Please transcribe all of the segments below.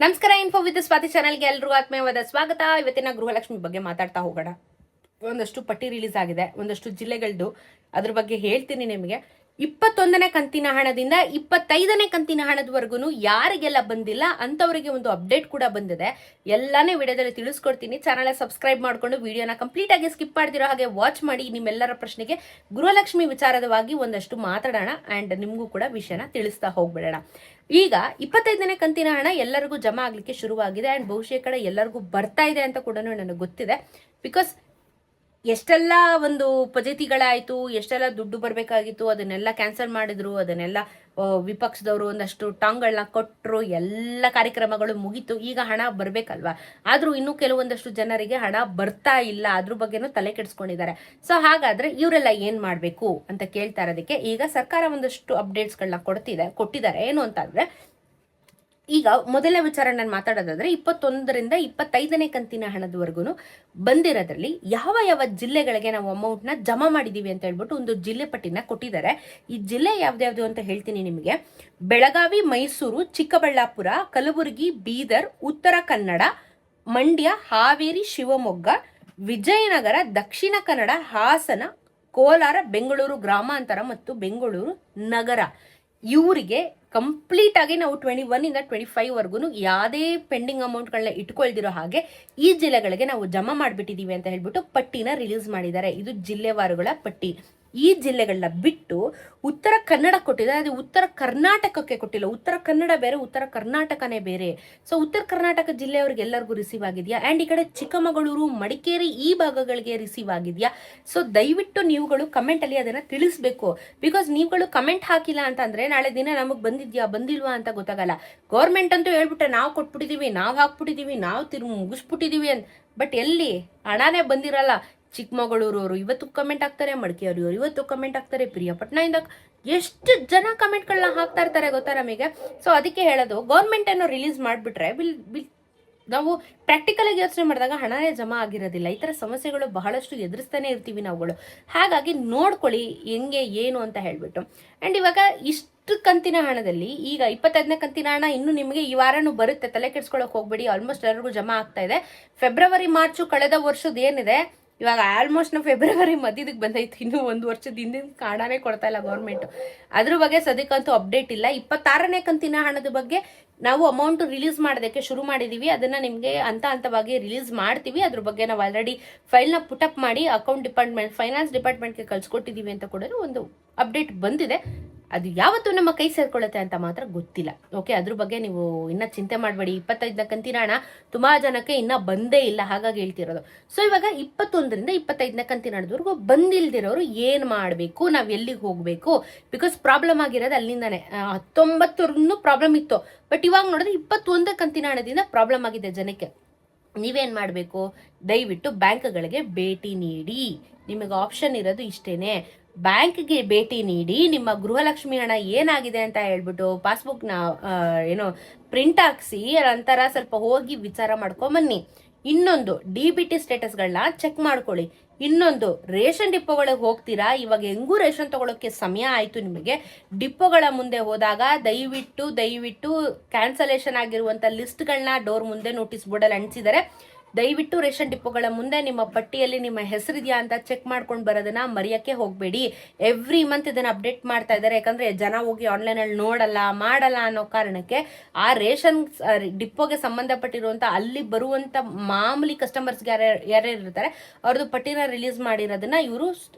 ನಮಸ್ಕಾರ. Info with Swati ಚಾನಲ್ಗೆ ಎಲ್ರಿಗೂ ಆತ್ಮೀಯವಾದ ಸ್ವಾಗತ. ಇವತ್ತಿನ ಗೃಹಲಕ್ಷ್ಮಿ ಬಗ್ಗೆ ಮಾತಾಡ್ತಾ ಹೋಗೋಣ. ಒಂದಷ್ಟು ಪಟ್ಟಿ ರಿಲೀಸ್ ಆಗಿದೆ, ಒಂದಷ್ಟು ಜಿಲ್ಲೆಗಳದ್ದು, ಅದ್ರ ಬಗ್ಗೆ ಹೇಳ್ತೀನಿ ನಿಮಗೆ. 21ನೇ ಕಂತಿನ ಹಣದಿಂದ 25ನೇ ಕಂತಿನ ಹಣದವರೆಗೂ ಯಾರಿಗೆಲ್ಲ ಬಂದಿಲ್ಲ ಅಂತವರಿಗೆ ಒಂದು ಅಪ್ಡೇಟ್ ಕೂಡ ಬಂದಿದೆ. ಎಲ್ಲಾನೇ ವಿಡಿಯೋದಲ್ಲಿ ತಿಳಿಸ್ಕೊಡ್ತೀನಿ. ಚಾನಲ್ ಸಬ್ಸ್ಕ್ರೈಬ್ ಮಾಡ್ಕೊಂಡು ವಿಡಿಯೋನ ಕಂಪ್ಲೀಟ್ ಆಗಿ ಸ್ಕಿಪ್ ಮಾಡ್ದಿರೋ ಹಾಗೆ ವಾಚ್ ಮಾಡಿ. ನಿಮ್ಮೆಲ್ಲರ ಪ್ರಶ್ನೆಗೆ ಗೃಹಲಕ್ಷ್ಮಿ ವಿಚಾರದವಾಗಿ ಒಂದಷ್ಟು ಮಾತಾಡೋಣ ಅಂಡ್ ನಿಮಗೂ ಕೂಡ ವಿಷಯನ ತಿಳಿಸ್ತಾ ಹೋಗ್ಬಿಡೋಣ. ಈಗ 25ನೇ ಕಂತಿನ ಹಣ ಎಲ್ಲರಿಗೂ ಜಮಾ ಆಗ್ಲಿಕ್ಕೆ ಶುರುವಾಗಿದೆ ಅಂಡ್ ಬಹುಶಃ ಕಡೆ ಎಲ್ಲರಿಗೂ ಬರ್ತಾ ಇದೆ ಅಂತ ಕೂಡ ನನಗೆ ಗೊತ್ತಿದೆ. ಬಿಕಾಸ್ ಎಷ್ಟೆಲ್ಲ ಒಂದು ಪದ್ಧತಿಗಳಾಯ್ತು, ಎಷ್ಟೆಲ್ಲ ದುಡ್ಡು ಬರಬೇಕಾಗಿತ್ತು, ಅದನ್ನೆಲ್ಲ ಕ್ಯಾನ್ಸಲ್ ಮಾಡಿದ್ರು, ಅದನ್ನೆಲ್ಲ ವಿಪಕ್ಷದವರು ಒಂದಷ್ಟು ಟಾಂಗ್ಗಳನ್ನ ಕೊಟ್ಟರು, ಎಲ್ಲ ಕಾರ್ಯಕ್ರಮಗಳು ಮುಗೀತು. ಈಗ ಹಣ ಬರಬೇಕಲ್ವಾ, ಆದ್ರೂ ಇನ್ನೂ ಕೆಲವೊಂದಷ್ಟು ಜನರಿಗೆ ಹಣ ಬರ್ತಾ ಇಲ್ಲ, ಅದ್ರ ಬಗ್ಗೆನೂ ತಲೆ ಕೆಡಿಸ್ಕೊಂಡಿದ್ದಾರೆ. ಸೊ ಹಾಗಾದ್ರೆ ಇವರೆಲ್ಲ ಏನ್ ಮಾಡ್ಬೇಕು ಅಂತ ಕೇಳ್ತಾ ಇರೋದಕ್ಕೆ ಈಗ ಸರ್ಕಾರ ಒಂದಷ್ಟು ಅಪ್ಡೇಟ್ಸ್ಗಳನ್ನ ಕೊಟ್ಟಿದ್ದಾರೆ. ಏನು ಅಂತಂದ್ರೆ, ಈಗ ಮೊದಲನೇ ವಿಚಾರ ನಾನು ಮಾತಾಡೋದಾದ್ರೆ 21ರಿಂದ 25ನೇ ಕಂತಿನ ಹಣದವರೆಗೂ ಬಂದಿರೋದ್ರಲ್ಲಿ ಯಾವ ಯಾವ ಜಿಲ್ಲೆಗಳಿಗೆ ನಾವು ಅಮೌಂಟ್ನ ಜಮಾ ಮಾಡಿದೀವಿ ಅಂತ ಹೇಳ್ಬಿಟ್ಟು ಒಂದು ಜಿಲ್ಲೆ ಪಟ್ಟಿನ ಕೊಟ್ಟಿದ್ದಾರೆ. ಈ ಜಿಲ್ಲೆ ಯಾವ್ದ್ಯಾವ್ದು ಅಂತ ಹೇಳ್ತೀನಿ ನಿಮಗೆ. ಬೆಳಗಾವಿ, ಮೈಸೂರು, ಚಿಕ್ಕಬಳ್ಳಾಪುರ, ಕಲಬುರಗಿ, ಬೀದರ್, ಉತ್ತರ ಕನ್ನಡ, ಮಂಡ್ಯ, ಹಾವೇರಿ, ಶಿವಮೊಗ್ಗ, ವಿಜಯನಗರ, ದಕ್ಷಿಣ ಕನ್ನಡ, ಹಾಸನ, ಕೋಲಾರ, ಬೆಂಗಳೂರು ಗ್ರಾಮಾಂತರ ಮತ್ತು ಬೆಂಗಳೂರು ನಗರ. ಇವರಿಗೆ ಕಂಪ್ಲೀಟ್ ಆಗಿ ನಾವು 21ಇಂದ 25 ವರ್ಗು ಯಾವುದೇ ಪೆಂಡಿಂಗ್ ಅಮೌಂಟ್ಗಳನ್ನ ಇಟ್ಕೊಳ್ದಿರೋ ಹಾಗೆ ಈ ಜಿಲ್ಲೆಗಳಿಗೆ ನಾವು ಜಮಾ ಮಾಡಿಬಿಟ್ಟಿದೀವಿ ಅಂತ ಹೇಳ್ಬಿಟ್ಟು ಪಟ್ಟಿನ ರಿಲೀಸ್ ಮಾಡಿದ್ದಾರೆ. ಇದು ಜಿಲ್ಲೆವಾರುಗಳ ಪಟ್ಟಿ. ಈ ಜಿಲ್ಲೆಗಳನ್ನ ಬಿಟ್ಟು ಉತ್ತರ ಕನ್ನಡ ಕೊಟ್ಟಿದ್ದಾರೆ, ಅದು ಉತ್ತರ ಕರ್ನಾಟಕಕ್ಕೆ ಕೊಟ್ಟಿಲ್ಲ. ಉತ್ತರ ಕನ್ನಡ ಬೇರೆ, ಉತ್ತರ ಕರ್ನಾಟಕನೇ ಬೇರೆ. ಸೊ ಉತ್ತರ ಕರ್ನಾಟಕ ಜಿಲ್ಲೆಯವ್ರಿಗೆ ಎಲ್ಲರಿಗೂ ರಿಸೀವ್ ಆಗಿದೆಯಾ ಅಂಡ್ ಈ ಕಡೆ ಚಿಕ್ಕಮಗಳೂರು, ಮಡಿಕೇರಿ ಈ ಭಾಗಗಳಿಗೆ ರಿಸೀವ್ ಆಗಿದೆಯಾ? ಸೊ ದಯವಿಟ್ಟು ನೀವುಗಳು ಕಮೆಂಟ್ ಅಲ್ಲಿ ಅದನ್ನ ತಿಳಿಸ್ಬೇಕು. ಬಿಕಾಸ್ ನೀವುಗಳು ಕಮೆಂಟ್ ಹಾಕಿಲ್ಲ ಅಂತಂದ್ರೆ ನಾಳೆ ದಿನ ನಮಗ್ ಬಂದಿದ್ಯಾ ಬಂದಿಲ್ವಾ ಅಂತ ಗೊತ್ತಾಗಲ್ಲ. ಗೌರ್ಮೆಂಟ್ ಅಂತೂ ಹೇಳ್ಬಿಟ್ಟೆ ನಾವು ಕೊಟ್ಬಿಟ್ಟಿದೀವಿ, ನಾವು ಹಾಕ್ಬಿಟ್ಟಿದೀವಿ, ನಾವು ಮುಗಿಸ್ಬಿಟ್ಟಿದೀವಿ ಅಂತ. ಬಟ್ ಎಲ್ಲಿ ಹಣನೇ ಬಂದಿರಲ್ಲ. ಚಿಕ್ಕಮಗಳೂರವರು ಇವತ್ತು ಕಮೆಂಟ್ ಹಾಕ್ತಾರೆ, ಮಡಿಕೇರಿಯವರು ಇವತ್ತು ಕಮೆಂಟ್ ಹಾಕ್ತಾರೆ, ಪ್ರಿಯಾಪಟ್ನದಿಂದ ಎಷ್ಟು ಜನ ಕಮೆಂಟ್ಗಳನ್ನ ಹಾಕ್ತಾ ಇರ್ತಾರೆ ಗೊತ್ತಾ ನಮಗೆ. ಸೊ ಅದಕ್ಕೆ ಹೇಳೋದು, ಗೌರ್ಮೆಂಟ್ ಏನೋ ರಿಲೀಸ್ ಮಾಡಿಬಿಟ್ರೆ ನಾವು ಪ್ರಾಕ್ಟಿಕಲ್ ಆಗಿ ಯೋಚನೆ ಮಾಡಿದಾಗ ಹಣನೇ ಜಮಾ ಆಗಿರೋದಿಲ್ಲ. ಈ ತರ ಸಮಸ್ಯೆಗಳು ಬಹಳಷ್ಟು ಎದುರಿಸ್ತಾನೆ ಇರ್ತೀವಿ ನಾವುಗಳು. ಹಾಗಾಗಿ ನೋಡ್ಕೊಳ್ಳಿ ಹೆಂಗೆ ಏನು ಅಂತ ಹೇಳ್ಬಿಟ್ಟು. ಅಂಡ್ ಇವಾಗ ಇಷ್ಟು ಕಂತಿನ ಹಣದಲ್ಲಿ ಈಗ 25ನೇ ಕಂತಿನ ಹಣ ಇನ್ನು ನಿಮಗೆ ಈ ವಾರನೂ ಬರುತ್ತೆ, ತಲೆ ಕೆಡ್ಸ್ಕೊಳಕ್ ಹೋಗ್ಬೇಡಿ. ಆಲ್ಮೋಸ್ಟ್ ಎಲ್ಲರಿಗೂ ಜಮಾ ಆಗ್ತಾ ಇದೆ. ಫೆಬ್ರವರಿ ಮಾರ್ಚು ಕಳೆದ ವರ್ಷದ ಏನಿದೆ, ಇವಾಗ ಆಲ್ಮೋಸ್ಟ್ ನಾವು ಫೆಬ್ರವರಿ ಮಧ್ಯದಕ್ಕೆ ಬಂದೈತಿ. ಇನ್ನು ಒಂದು ವರ್ಷದ ಹಿಂದಿನ ಕಾರಣನೇ ಕೊಡ್ತಾ ಇಲ್ಲ ಗೌರ್ಮೆಂಟ್. ಅದ್ರ ಬಗ್ಗೆ ಸದ್ಯಕ್ಕಂತೂ ಅಪ್ಡೇಟ್ ಇಲ್ಲ. 26ನೇ ಕಂತಿನ ಹಣದ ಬಗ್ಗೆ ನಾವು ಅಮೌಂಟ್ ರಿಲೀಸ್ ಮಾಡೋದಕ್ಕೆ ಶುರು ಮಾಡಿದೀವಿ. ಅದನ್ನ ನಿಮಗೆ ಹಂತವಾಗಿ ರಿಲೀಸ್ ಮಾಡ್ತೀವಿ. ಅದ್ರ ಬಗ್ಗೆ ನಾವು ಆಲ್ರೆಡಿ ಫೈಲ್ನ ಪುಟಪ್ ಮಾಡಿ ಅಕೌಂಟ್ ಡಿಪಾರ್ಟ್ಮೆಂಟ್, ಫೈನಾನ್ಸ್ ಡಿಪಾರ್ಟ್ಮೆಂಟ್ಗೆ ಕಳ್ಸಿಕೊಟ್ಟಿದೀವಿ ಅಂತ ಕೂಡ ಒಂದು ಅಪ್ಡೇಟ್ ಬಂದಿದೆ. ಅದು ಯಾವತ್ತೂ ನಮ್ಮ ಕೈ ಸೇರ್ಕೊಳ್ಳುತ್ತೆ ಅಂತ ಮಾತ್ರ ಗೊತ್ತಿಲ್ಲ. ಓಕೆ, ಅದ್ರ ಬಗ್ಗೆ ನೀವು ಇನ್ನ ಚಿಂತೆ ಮಾಡಬೇಡಿ. 25ನೇ ಕಂತಿನ ಹಣ ತುಂಬಾ ಜನಕ್ಕೆ ಇನ್ನ ಬಂದೇ ಇಲ್ಲ, ಹಾಗಾಗಿ ಹೇಳ್ತಿರೋದು. ಸೊ ಇವಾಗ 21ರಿಂದ 25ನೇ ಕಂತಿನ ಹಣದವರೆಗೂ ಬಂದಿಲ್ದಿರೋರು ಏನ್ ಮಾಡ್ಬೇಕು, ನಾವ್ ಎಲ್ಲಿಗೆ ಹೋಗ್ಬೇಕು? ಬಿಕಾಸ್ ಪ್ರಾಬ್ಲಮ್ ಆಗಿರೋದು ಅಲ್ಲಿಂದಾನೆ. 19 ಪ್ರಾಬ್ಲಮ್ ಇತ್ತು, ಬಟ್ ಇವಾಗ ನೋಡಿದ್ರೆ 21ನೇ ಕಂತಿನ ಹಣದಿಂದ ಪ್ರಾಬ್ಲಮ್ ಆಗಿದೆ ಜನಕ್ಕೆ. ನೀವೇನ್ ಮಾಡ್ಬೇಕು? ದಯವಿಟ್ಟು ಬ್ಯಾಂಕ್ಗಳಿಗೆ ಭೇಟಿ ನೀಡಿ. ನಿಮಗೆ ಆಪ್ಷನ್ ಇರೋದು ಇಷ್ಟೇನೆ. ಬ್ಯಾಂಕ್ಗೆ ಭೇಟಿ ನೀಡಿ ನಿಮ್ಮ ಗೃಹಲಕ್ಷ್ಮಿ ಹಣ ಏನಾಗಿದೆ ಅಂತ ಹೇಳ್ಬಿಟ್ಟು ಪಾಸ್ಬುಕ್ನ ಏನೋ ಪ್ರಿಂಟ್ ಹಾಕ್ಸಿ ನಂತರ ಸ್ವಲ್ಪ ಹೋಗಿ ವಿಚಾರ ಮಾಡ್ಕೊಂಬನ್ನಿ. ಇನ್ನೊಂದು DBT ಸ್ಟೇಟಸ್ಗಳನ್ನ ಚೆಕ್ ಮಾಡ್ಕೊಳ್ಳಿ. ಇನ್ನೊಂದು ರೇಷನ್ ಡಿಪೋಗಳಿಗೆ ಹೋಗ್ತೀರಾ, ಇವಾಗ ಹೆಂಗೂ ರೇಷನ್ ತಗೊಳಕ್ಕೆ ಸಮಯ ಆಯ್ತು ನಿಮಗೆ. ಡಿಪೋಗಳ ಮುಂದೆ ಹೋದಾಗ ದಯವಿಟ್ಟು ಕ್ಯಾನ್ಸಲೇಷನ್ ಆಗಿರುವಂತ ಲಿಸ್ಟ್ಗಳನ್ನ ಡೋರ್ ಮುಂದೆ ನೋಟಿಸ್ ಬೋರ್ಡಲ್ಲಿ ಅಂಟಿಸಿದ್ದಾರೆ. ದಯವಿಟ್ಟು ರೇಷನ್ ಡಿಪೋಗಳ ಮುಂದೆ ನಿಮ್ಮ ಪಟ್ಟಿಯಲ್ಲಿ ನಿಮ್ಮ ಹೆಸರಿದೆಯಾ ಅಂತ ಚೆಕ್ ಮಾಡ್ಕೊಂಡು ಬರೋದನ್ನ ಮರೆಯಕ್ಕೆ ಹೋಗಬೇಡಿ. ಎವ್ರಿ ಮಂತ್ ಇದನ್ನ ಅಪ್ಡೇಟ್ ಮಾಡ್ತಾ ಇದ್ದಾರೆ. ಯಾಕಂದ್ರೆ ಜನ ಹೋಗಿ ಆನ್ಲೈನ್ ಅಲ್ಲಿ ಮಾಡಲ್ಲ ಅನ್ನೋ ಕಾರಣಕ್ಕೆ ಆ ರೇಷನ್ ಡಿಪೋಗೆ ಸಂಬಂಧಪಟ್ಟಿರುವಂತ ಅಲ್ಲಿ ಬರುವಂತ ಮಾಮೂಲಿ ಕಸ್ಟಮರ್ಸ್ಗೆ ಯಾರ್ಯಾರು ಇರ್ತಾರೆ ಅವ್ರದ್ದು ಪಟ್ಟಿನ ರಿಲೀಸ್ ಮಾಡಿರೋದನ್ನ ಇವರು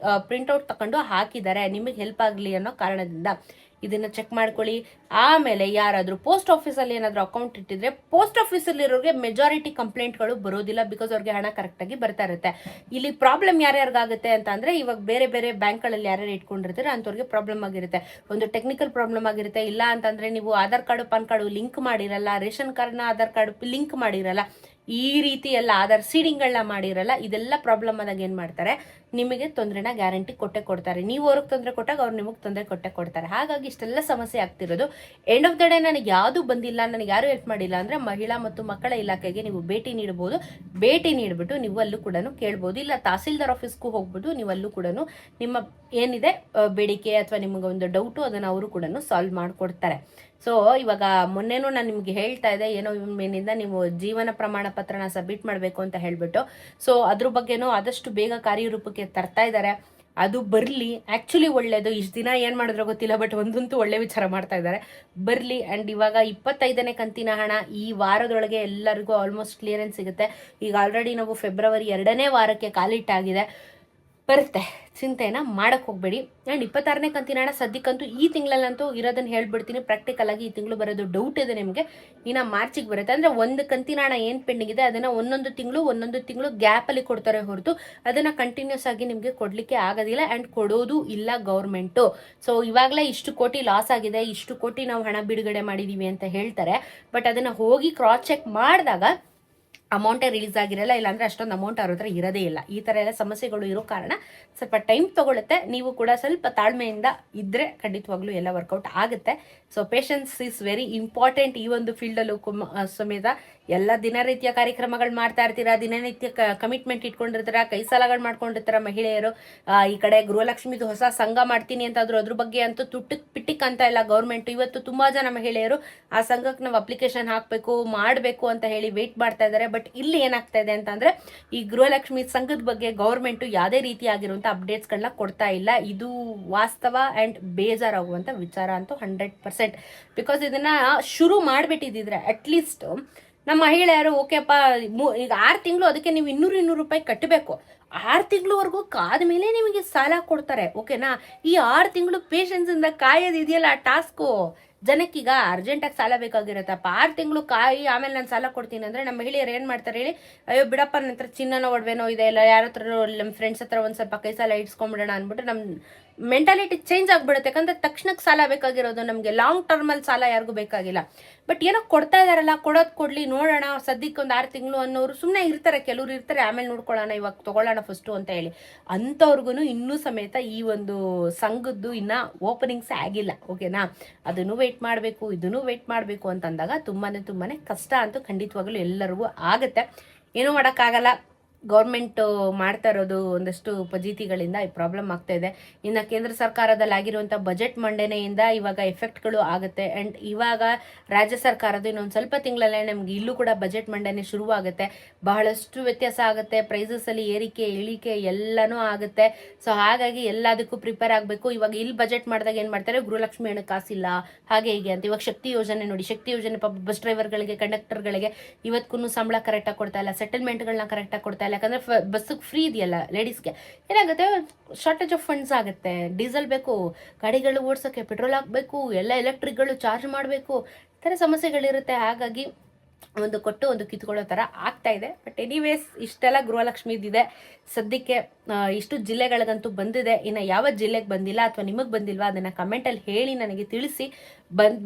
ಪ್ರಿಂಟ್ಔಟ್ ತಕೊಂಡು ಹಾಕಿದ್ದಾರೆ, ನಿಮಗೆ ಹೆಲ್ಪ್ ಆಗಲಿ ಅನ್ನೋ ಕಾರಣದಿಂದ. ಇದನ್ನ ಚೆಕ್ ಮಾಡ್ಕೊಳ್ಳಿ. ಆಮೇಲೆ ಯಾರಾದ್ರೂ ಪೋಸ್ಟ್ ಆಫೀಸಲ್ಲಿ ಏನಾದ್ರೂ ಅಕೌಂಟ್ ಇಟ್ಟಿದ್ರೆ, ಪೋಸ್ಟ್ ಆಫೀಸಲ್ಲಿ ಇರೋರಿಗೆ ಮೆಜಾರಿಟಿ ಕಂಪ್ಲೇಂಟ್ಗಳು ಬರೋದಿಲ್ಲ. ಬಿಕಾಸ್ ಅವ್ರಿಗೆ ಹಣ ಕರೆಕ್ಟ್ ಆಗಿ ಬರ್ತಾ ಇರುತ್ತೆ. ಇಲ್ಲಿ ಪ್ರಾಬ್ಲಮ್ ಯಾರ್ಯಾರಿಗಾಗುತ್ತೆ ಅಂತ ಅಂದ್ರೆ, ಇವಾಗ ಬೇರೆ ಬೇರೆ ಬ್ಯಾಂಕ್ಗಳಲ್ಲಿ ಯಾರ್ಯಾರು ಇಟ್ಕೊಂಡಿರ್ತಾರೆ ಅಂತವ್ರಿಗೆ ಪ್ರಾಬ್ಲಮ್ ಆಗಿರುತ್ತೆ. ಒಂದು ಟೆಕ್ನಿಕಲ್ ಪ್ರಾಬ್ಲಮ್ ಆಗಿರುತ್ತೆ. ಇಲ್ಲ ಅಂತಂದ್ರೆ ನೀವು Aadhaar card PAN card link ಮಾಡಿರಲ್ಲ, ರೇಷನ್ ಕಾರ್ಡ್ನ ಆಧಾರ್ ಕಾರ್ಡ್ ಲಿಂಕ್ ಮಾಡಿರಲ್ಲ, ಈ ರೀತಿ ಎಲ್ಲ ಆಧಾರ್ ಸೀಡಿಂಗ್ಗಳನ್ನ ಮಾಡಿರಲ್ಲ. ಇದೆಲ್ಲ ಪ್ರಾಬ್ಲಮ್ ಆದಾಗ ಏನ್ ಮಾಡ್ತಾರೆ, ನಿಮಗೆ ತೊಂದರೆನ ಗ್ಯಾರಂಟಿ ಕೊಟ್ಟೆ ಕೊಡ್ತಾರೆ. ನೀವು ಅವ್ರಿಗೆ ತೊಂದರೆ ಕೊಟ್ಟಾಗ ಅವ್ರು ನಿಮಗೆ ತೊಂದರೆ ಕೊಟ್ಟೆ ಕೊಡ್ತಾರೆ. ಹಾಗಾಗಿ ಇಷ್ಟೆಲ್ಲ ಸಮಸ್ಯೆ ಆಗ್ತಿರೋದು. ಎಂಡ್ ಆಫ್ ದ ಡೇ ನನಗೆ ಯಾವುದು ಬಂದಿಲ್ಲ, ನನಗೆ ಯಾರು ಹೆಲ್ಪ್ ಮಾಡಿಲ್ಲ ಅಂದ್ರೆ ಮಹಿಳಾ ಮತ್ತು ಮಕ್ಕಳ ಇಲಾಖೆಗೆ ನೀವು ಭೇಟಿ ನೀಡಬಹುದು. ಭೇಟಿ ನೀಡ್ಬಿಟ್ಟು ನೀವು ಅಲ್ಲೂ ಕೂಡ ಕೇಳ್ಬೋದು. ಇಲ್ಲ ತಹಸೀಲ್ದಾರ್ ಆಫೀಸ್ಗೂ ಹೋಗ್ಬಿಟ್ಟು ನೀವು ಅಲ್ಲೂ ಕೂಡ ನಿಮ್ಮ ಏನಿದೆ ಬೇಡಿಕೆ ಅಥವಾ ನಿಮಗೆ ಒಂದು ಡೌಟು ಅದನ್ನ ಅವರು ಕೂಡ ಸಾಲ್ವ್ ಮಾಡ್ಕೊಡ್ತಾರೆ. ಸೊ ಇವಾಗ ಮೊನ್ನೆನೂ ನಾನು ನಿಮ್ಗೆ ಹೇಳ್ತಾ ಇದ್ದೆ, ಏನೋ ಮೇನಿಂದ ನೀವು ಜೀವನ ಪ್ರಮಾಣ ಪತ್ರನ ಸಬ್ಮಿಟ್ ಮಾಡಬೇಕು ಅಂತ ಹೇಳ್ಬಿಟ್ಟು. ಸೊ ಅದ್ರ ಬಗ್ಗೆನೂ ಆದಷ್ಟು ಬೇಗ ಕಾರ್ಯರೂಪಕ್ಕೆ ತರ್ತಾ ಇದ್ದಾರೆ. ಅದು ಬರಲಿ, ಆ್ಯಕ್ಚುಲಿ ಒಳ್ಳೇದು. ಇಷ್ಟು ದಿನ ಏನು ಮಾಡಿದ್ರೋ ಗೊತ್ತಿಲ್ಲ, ಬಟ್ ಒಂದಂತೂ ಒಳ್ಳೆ ವಿಚಾರ ಮಾಡ್ತಾ ಇದ್ದಾರೆ, ಬರಲಿ. ಆ್ಯಂಡ್ ಇವಾಗ 25ನೇ ಕಂತಿನ ಹಣ ಈ ವಾರದೊಳಗೆ ಎಲ್ಲರಿಗೂ ಆಲ್ಮೋಸ್ಟ್ ಕ್ಲಿಯರೆನ್ಸ್ ಸಿಗುತ್ತೆ. ಈಗ ಆಲ್ರೆಡಿ ನಾವು ಫೆಬ್ರವರಿ 2ನೇ ವಾರಕ್ಕೆ ಕಾಲಿಟ್ಟಾಗಿದೆ, ಬರುತ್ತೆ, ಚಿಂತೆನ ಮಾಡಕ್ಕೆ ಹೋಗಬೇಡಿ. ಆ್ಯಂಡ್ 26ನೇ ಕಂತಿನ ಹಣ ಸದ್ಯಕ್ಕಂತೂ ಈ ತಿಂಗಳಲ್ಲಂತೂ ಇರೋದನ್ನು ಹೇಳ್ಬಿಡ್ತೀನಿ. ಪ್ರಾಕ್ಟಿಕಲ್ ಆಗಿ ಈ ತಿಂಗಳು ಬರೋದು ಡೌಟ್ ಇದೆ ನಿಮಗೆ, ಇನ್ನು ಮಾರ್ಚಿಗೆ ಬರುತ್ತೆ. ಅಂದರೆ ಒಂದು ಕಂತಿನ ಹಣ ಏನು ಪೆಂಡಿಂಗ್ ಇದೆ ಅದನ್ನು ಒಂದೊಂದು ತಿಂಗಳು ಗ್ಯಾಪಲ್ಲಿ ಕೊಡ್ತಾರೆ ಹೊರತು ಅದನ್ನು ಕಂಟಿನ್ಯೂಸ್ ಆಗಿ ನಿಮಗೆ ಕೊಡಲಿಕ್ಕೆ ಆಗೋದಿಲ್ಲ. ಆ್ಯಂಡ್ ಕೊಡೋದು ಇಲ್ಲ ಗೌರ್ಮೆಂಟು. ಸೊ ಇವಾಗಲೇ ಇಷ್ಟು ಕೋಟಿ ಲಾಸ್ ಆಗಿದೆ, ಇಷ್ಟು ಕೋಟಿ ನಾವು ಹಣ ಬಿಡುಗಡೆ ಮಾಡಿದ್ದೀವಿ ಅಂತ ಹೇಳ್ತಾರೆ. ಬಟ್ ಅದನ್ನು ಹೋಗಿ ಕ್ರಾಸ್ ಚೆಕ್ ಮಾಡಿದಾಗ ಅಮೌಂಟೇ ರಿಲೀಸ್ ಆಗಿರಲ್ಲ, ಇಲ್ಲಾಂದರೆ ಅಷ್ಟೊಂದು ಅಮೌಂಟ್ ಅವ್ರ ಹತ್ರ ಇರೋದೇ ಇಲ್ಲ. ಈ ಥರ ಎಲ್ಲ ಸಮಸ್ಯೆಗಳು ಇರೋ ಕಾರಣ ಸ್ವಲ್ಪ ಟೈಮ್ ತೊಗೊಳುತ್ತೆ. ನೀವು ಕೂಡ ಸ್ವಲ್ಪ ತಾಳ್ಮೆಯಿಂದ ಇದ್ದರೆ ಖಂಡಿತವಾಗ್ಲೂ ಎಲ್ಲ ವರ್ಕೌಟ್ ಆಗುತ್ತೆ. So patience is very important ಈ ಒಂದು ಫೀಲ್ಡಲ್ಲೂ ಸಮೇತ. ಎಲ್ಲ ದಿನನಿತ್ಯ ಕಾರ್ಯಕ್ರಮಗಳು ಮಾಡ್ತಾ ಇರ್ತೀರಾ, ದಿನನಿತ್ಯ ಕಮಿಟ್ಮೆಂಟ್ ಇಟ್ಕೊಂಡಿರ್ತೀರ, ಕೈ ಸಾಲಗಳು ಮಾಡ್ಕೊಂಡಿರ್ತಾರ ಮಹಿಳೆಯರು. ಈ ಕಡೆ ಗೃಹಲಕ್ಷ್ಮಿದು ಹೊಸ ಸಂಘ ಮಾಡ್ತೀನಿ ಅಂತಾದ್ರು ಅದ್ರ ಬಗ್ಗೆ ಅಂತೂ ಪಿಟ್ಟಿಕ್ ಅಂತ ಇಲ್ಲ ಗೌರ್ಮೆಂಟ್. ಇವತ್ತು ತುಂಬ ಜನ ಮಹಿಳೆಯರು ಆ ಸಂಘಕ್ಕೆ ನಾವು ಅಪ್ಲಿಕೇಶನ್ ಹಾಕಬೇಕು ಮಾಡಬೇಕು ಅಂತ ಹೇಳಿ ವೆಯ್ಟ್ ಮಾಡ್ತಾ ಇದ್ದಾರೆ. ಬಟ್ ಇಲ್ಲಿ ಏನಾಗ್ತಾ ಇದೆ ಅಂತಂದರೆ, ಈ ಗೃಹಲಕ್ಷ್ಮಿ ಸಂಘದ ಬಗ್ಗೆ ಗೌರ್ಮೆಂಟು ಯಾವುದೇ ರೀತಿಯಾಗಿರುವಂಥ ಅಪ್ಡೇಟ್ಸ್ಗಳನ್ನ ಕೊಡ್ತಾ ಇಲ್ಲ. ಇದು ವಾಸ್ತವ ಆ್ಯಂಡ್ ಬೇಜಾರಾಗುವಂಥ ವಿಚಾರ ಅಂತೂ 100%. ಬಿಕಾಸ್ ಇದನ್ನು ಶುರು ಮಾಡಿಬಿಟ್ಟಿದ್ದಿದ್ರೆ ಅಟ್ಲೀಸ್ಟ್ ನಮ್ಮ ಮಹಿಳೆಯರು ಓಕೆಪ್ಪ, ಈಗ 6 ತಿಂಗಳು ಅದಕ್ಕೆ ನೀವು 200 ರೂಪಾಯಿ ಕಟ್ಟಬೇಕು. 6 ತಿಂಗಳವರೆಗೂ ಕಾದ ಮೇಲೆ ನಿಮಗೆ ಸಾಲ ಕೊಡ್ತಾರೆ, ಓಕೆನಾ. ಈ 6 ತಿಂಗಳು ಪೇಷನ್ಸಿಂದ ಕಾಯೋದಿದೆಯಲ್ಲ ಆ ಟಾಸ್ಕು. ಜನಕ್ಕೀಗ ಅರ್ಜೆಂಟಾಗಿ ಸಾಲ ಬೇಕಾಗಿರುತ್ತಪ್ಪ, 6 ತಿಂಗಳು ಕಾಯಿ ಆಮೇಲೆ ನಾನು ಸಾಲ ಕೊಡ್ತೀನಿ ಅಂದರೆ ನಮ್ಮ ಮಹಿಳೆಯರು ಏನು ಮಾಡ್ತಾರೆ ಹೇಳಿ, ಅಯ್ಯೋ ಬಿಡಪ್ಪ ನನ್ನ ಹತ್ರ ಚಿನ್ನನೋ ಒಡವೆನೋ ಇದೆ, ಇಲ್ಲ ಯಾರ ಹತ್ರ ನಮ್ಮ ಫ್ರೆಂಡ್ಸ್ ಹತ್ರ ಒಂದು ಸ್ವಲ್ಪ ಕೈ ಸಾಲ ಇಡ್ಸ್ಕೊಂಬಿಡೋಣ ಅಂದ್ಬಿಟ್ಟು ನಮ್ಮ ಮೆಂಟಾಲಿಟಿ ಚೇಂಜ್ ಆಗಿಬಿಡುತ್ತೆ. ಯಾಕಂದರೆ ತಕ್ಷಣಕ್ಕೆ ಸಾಲ ಬೇಕಾಗಿರೋದು ನಮಗೆ, ಲಾಂಗ್ ಟರ್ಮಲ್ಲಿ ಸಾಲ ಯಾರಿಗೂ ಬೇಕಾಗಿಲ್ಲ. ಬಟ್ ಏನೋ ಕೊಡ್ತಾ ಇದ್ದಾರಲ್ಲ, ಕೊಡೋದು ಕೊಡಲಿ ನೋಡೋಣ, ಸದ್ಯಕ್ಕೆ ಒಂದು 6 ತಿಂಗಳು ಅನ್ನೋರು ಸುಮ್ಮನೆ ಇರ್ತಾರೆ. ಕೆಲವ್ರು ಇರ್ತಾರೆ, ಆಮೇಲೆ ನೋಡ್ಕೊಳ್ಳೋಣ, ಇವಾಗ ತೊಗೊಳ್ಳೋಣ ಫಸ್ಟು ಅಂತ ಹೇಳಿ. ಅಂಥವ್ರಿಗೂ ಇನ್ನೂ ಸಮೇತ ಈ ಒಂದು ಸಂಘದ್ದು ಇನ್ನೂ ಓಪನಿಂಗ್ಸೇ ಆಗಿಲ್ಲ, ಓಕೆನಾ. ಅದನ್ನು ವೆಯ್ಟ್ ಮಾಡಬೇಕು, ಇದನ್ನು ವೆಯ್ಟ್ ಮಾಡಬೇಕು ಅಂತಂದಾಗ ತುಂಬಾ ಕಷ್ಟ ಅಂತೂ ಖಂಡಿತವಾಗಲೂ ಎಲ್ಲರಿಗೂ ಆಗುತ್ತೆ. ಏನೂ ಮಾಡೋಕ್ಕಾಗಲ್ಲ. ಗೌರ್ಮೆಂಟ್ ಮಾಡ್ತಾ ಇರೋದು ಒಂದಷ್ಟು ಫಜೀತಿಗಳಿಂದ ಈ ಪ್ರಾಬ್ಲಮ್ ಆಗ್ತಾ ಇದೆ. ಇನ್ನು ಕೇಂದ್ರ ಸರ್ಕಾರದಲ್ಲಿ ಆಗಿರುವಂಥ ಬಜೆಟ್ ಮಂಡನೆಯಿಂದ ಇವಾಗ ಎಫೆಕ್ಟ್ಗಳು ಆಗುತ್ತೆ. ಆ್ಯಂಡ್ ಇವಾಗ ರಾಜ್ಯ ಸರ್ಕಾರದ್ದು ಇನ್ನೊಂದು ಸ್ವಲ್ಪ ತಿಂಗಳಲ್ಲೇ ನಮ್ಗೆ ಇಲ್ಲೂ ಕೂಡ ಬಜೆಟ್ ಮಂಡನೆ ಶುರುವಾಗುತ್ತೆ. ಬಹಳಷ್ಟು ವ್ಯತ್ಯಾಸ ಆಗುತ್ತೆ, ಪ್ರೈಸಸಲ್ಲಿ ಏರಿಕೆ ಇಳಿಕೆ ಎಲ್ಲನೂ ಆಗುತ್ತೆ. ಸೊ ಹಾಗಾಗಿ ಎಲ್ಲದಕ್ಕೂ ಪ್ರಿಪೇರ್ ಆಗಬೇಕು. ಇವಾಗ ಇಲ್ಲಿ ಬಜೆಟ್ ಮಾಡಿದಾಗ ಏನು ಮಾಡ್ತಾರೆ, ಗೃಹಲಕ್ಷ್ಮಿ ಹಣಕಾಸಿಲ್ಲ ಹಾಗೆ ಹೀಗೆ ಅಂತ. ಇವಾಗ ಶಕ್ತಿ ಯೋಜನೆ ನೋಡಿ, ಶಕ್ತಿ ಯೋಜನೆ ಬಸ್ ಡ್ರೈವರ್ಗಳಿಗೆ ಕಂಡಕ್ಟರ್ಗಳಿಗೆ ಇವತ್ತಿಗೂ ಸಂಬಳ ಕರೆಕ್ಟಾಗಿ ಕೊಡ್ತಾ ಇಲ್ಲ, ಸೆಟಲ್ಮೆಂಟ್ಗಳನ್ನ ಕರೆಕ್ಟಾಗಿ ಕೊಡ್ತಾ ಇಲ್ಲ. ಯಾಕಂದ್ರೆ ಬಸ್ಸಿಗೆ ಫ್ರೀ ಇದೆಯಲ್ಲ ಲೇಡೀಸ್ಗೆ, ಏನಾಗುತ್ತೆ ಶಾರ್ಟೇಜ್ ಆಫ್ ಫಂಡ್ಸ್ ಆಗುತ್ತೆ. ಡೀಸೆಲ್ ಬೇಕು, ಗಾಡಿಗಳು ಓಡಿಸೋಕ್ಕೆ ಪೆಟ್ರೋಲ್ ಹಾಕಬೇಕು, ಎಲ್ಲ ಎಲೆಕ್ಟ್ರಿಕ್ಗಳು ಚಾರ್ಜ್ ಮಾಡಬೇಕು, ಈ ಥರ ಸಮಸ್ಯೆಗಳಿರುತ್ತೆ. ಹಾಗಾಗಿ ಒಂದು ಕೊಟ್ಟು ಒಂದು ಕಿತ್ಕೊಳ್ಳೋ ಥರ ಆಗ್ತಾ ಇದೆ. ಬಟ್ ಎನಿವೇಸ್ ಇಷ್ಟೆಲ್ಲ ಗೃಹಲಕ್ಷ್ಮಿದಿದೆ ಸದ್ಯಕ್ಕೆ. ಇಷ್ಟು ಜಿಲ್ಲೆಗಳಿಗಂತೂ ಬಂದಿದೆ. ಇನ್ನು ಯಾವ ಜಿಲ್ಲೆಗೆ ಬಂದಿಲ್ಲ ಅಥವಾ ನಿಮಗೆ ಬಂದಿಲ್ವಾ ಅದನ್ನು ಕಮೆಂಟಲ್ಲಿ ಹೇಳಿ ನನಗೆ ತಿಳಿಸಿ.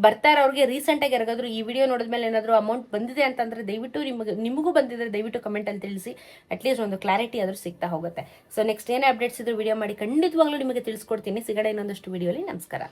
ಬರ್ತಾ ಇರೋರಿಗೆ ರೀಸೆಂಟಾಗಿ ಯಾರಿಗಾದ್ರೂ ಈ ವಿಡಿಯೋ ನೋಡಿದ್ಮೇಲೆ ಏನಾದರೂ ಅಮೌಂಟ್ ಬಂದಿದೆ ಅಂತಂದರೆ ದಯವಿಟ್ಟು ನಿಮಗೂ ಬಂದಿದ್ರೆ ದಯವಿಟ್ಟು ಕಮೆಂಟಲ್ಲಿ ತಿಳಿಸಿ. ಅಟ್ಲೀಸ್ಟ್ ಒಂದು ಕ್ಲಾರಿಟಿ ಆದರೂ ಸಿಗ್ತಾ ಹೋಗುತ್ತೆ. ಸೊ ನೆಕ್ಸ್ಟ್ ಏನೇ ಅಪ್ಡೇಟ್ಸ್ ಇದ್ರೂ ವಿಡಿಯೋ ಮಾಡಿ ಖಂಡಿತವಾಗ್ಲೂ ನಿಮಗೆ ತಿಳಿಸ್ಕೊಡ್ತೀನಿ. ಸಿಗೋಣ ಇನ್ನೊಂದಷ್ಟು ವಿಡಿಯೋಲಿ. ನಮಸ್ಕಾರ.